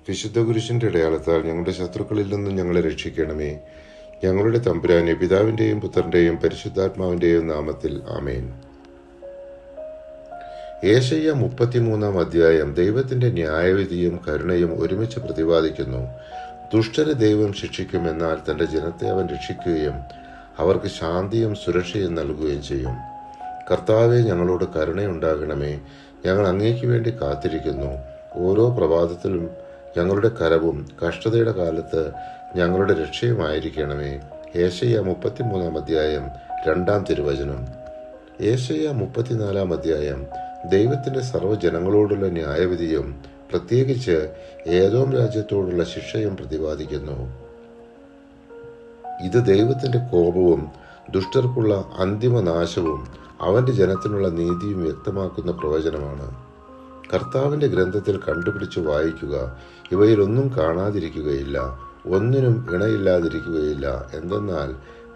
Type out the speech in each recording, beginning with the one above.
വിശുദ്ധ കുരിശിന്റെ അടയാളത്താൽ ഞങ്ങളുടെ ശത്രുക്കളിൽ നിന്നും ഞങ്ങളെ രക്ഷിക്കണമേ. ഞങ്ങളുടെ തമ്പുരാനെ, പിതാവിന്റെയും പുത്രന്റെയും പരിശുദ്ധാത്മാവിന്റെയും നാമത്തിൽ ആമേൻ. യേശയ്യാ 33 അധ്യായം ദൈവത്തിന്റെ ന്യായവിധിയും കരുണയും ഒരുമിച്ച് പ്രതിപാദിക്കുന്നു. ദുഷ്ടരെ ദൈവം ശിക്ഷിക്കും, എന്നാൽ തന്റെ ജനത്തെ അവൻ രക്ഷിക്കുകയും അവർക്ക് ശാന്തിയും സുരക്ഷയും നൽകുകയും ചെയ്യും. കർത്താവെ, ഞങ്ങളോട് കരുണയുണ്ടാകണമേ. ഞങ്ങൾ അങ്ങേക്ക് വേണ്ടി കാത്തിരിക്കുന്നു. ഓരോ പ്രഭാതത്തിലും ഞങ്ങളുടെ കരവും കഷ്ടതയുടെ കാലത്ത് ഞങ്ങളുടെ രക്ഷയുമായിരിക്കണമേ. യേശയ്യാ 33 അധ്യായം 2 തിരുവചനം. യേശയ്യാ 34 അധ്യായം ദൈവത്തിന്റെ സർവ്വജനങ്ങളോടുള്ള ന്യായവിധിയും പ്രത്യേകിച്ച് ഏദോം രാജ്യത്തോടുള്ള ശിക്ഷയും പ്രതിപാദിക്കുന്നു. ഇത് ദൈവത്തിന്റെ കോപവും ദുഷ്ടർക്കുള്ള അന്തിമനാശവും അവന്റെ ജനത്തിനുള്ള നീതിയും വ്യക്തമാക്കുന്ന പ്രവചനമാണ്. കർത്താവിന്റെ ഗ്രന്ഥത്തിൽ കണ്ടുപിടിച്ചു വായിക്കുക. ഇവയിലൊന്നും കാണാതിരിക്കുകയില്ല, ഒന്നിനും ഇണയില്ലാതിരിക്കുകയില്ല. എന്തെന്നാൽ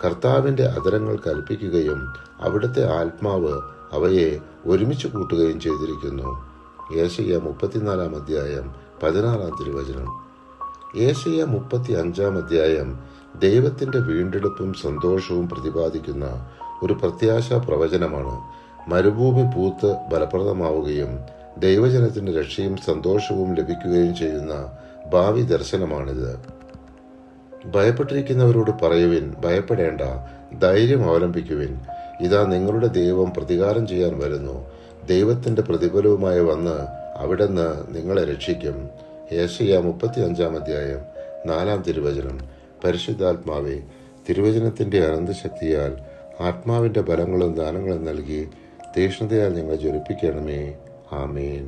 കർത്താവിന്റെ അധരങ്ങൾ കൽപ്പിക്കുകയും അവിടുത്തെ ആത്മാവ് അവയെ ഒരുമിച്ച് കൂട്ടുകയും ചെയ്തിരിക്കുന്നു. യേശയ്യാ 34 അധ്യായം 16 തിരുവചനം. യേശയ്യാ 35 അധ്യായം ദൈവത്തിന്റെ വീണ്ടെടുപ്പും സന്തോഷവും പ്രതിപാദിക്കുന്ന ഒരു പ്രത്യാശാ പ്രവചനമാണ്. മരുഭൂമി പൂത്ത് ഫലപ്രദമാവുകയും ദൈവജനത്തിന്റെ രക്ഷയും സന്തോഷവും ലഭിക്കുകയും ചെയ്യുന്ന ഭാവി ദർശനമാണിത്. ഭയപ്പെട്ടിരിക്കുന്നവരോട് പറയുവിൻ, ഭയപ്പെടേണ്ട, ധൈര്യം അവലംബിക്കുവിൻ. ഇതാ, നിങ്ങളുടെ ദൈവം പ്രതികാരം ചെയ്യാൻ വരുന്നു. ദൈവത്തിന്റെ പ്രതിഫലവുമായി വന്ന് അവിടുന്ന് നിങ്ങളെ രക്ഷിക്കും. യേശയ്യാ 35 അധ്യായം 4 തിരുവചനം. പരിശുദ്ധാത്മാവേ, തിരുവചനത്തിന്റെ അനന്തശക്തിയാൽ ആത്മാവിന്റെ ബലങ്ങളും ദാനങ്ങളും നൽകി തീക്ഷ്ണതയാൽ ഞങ്ങളെ ജ്വലിപ്പിക്കണമേ. ആമേൻ.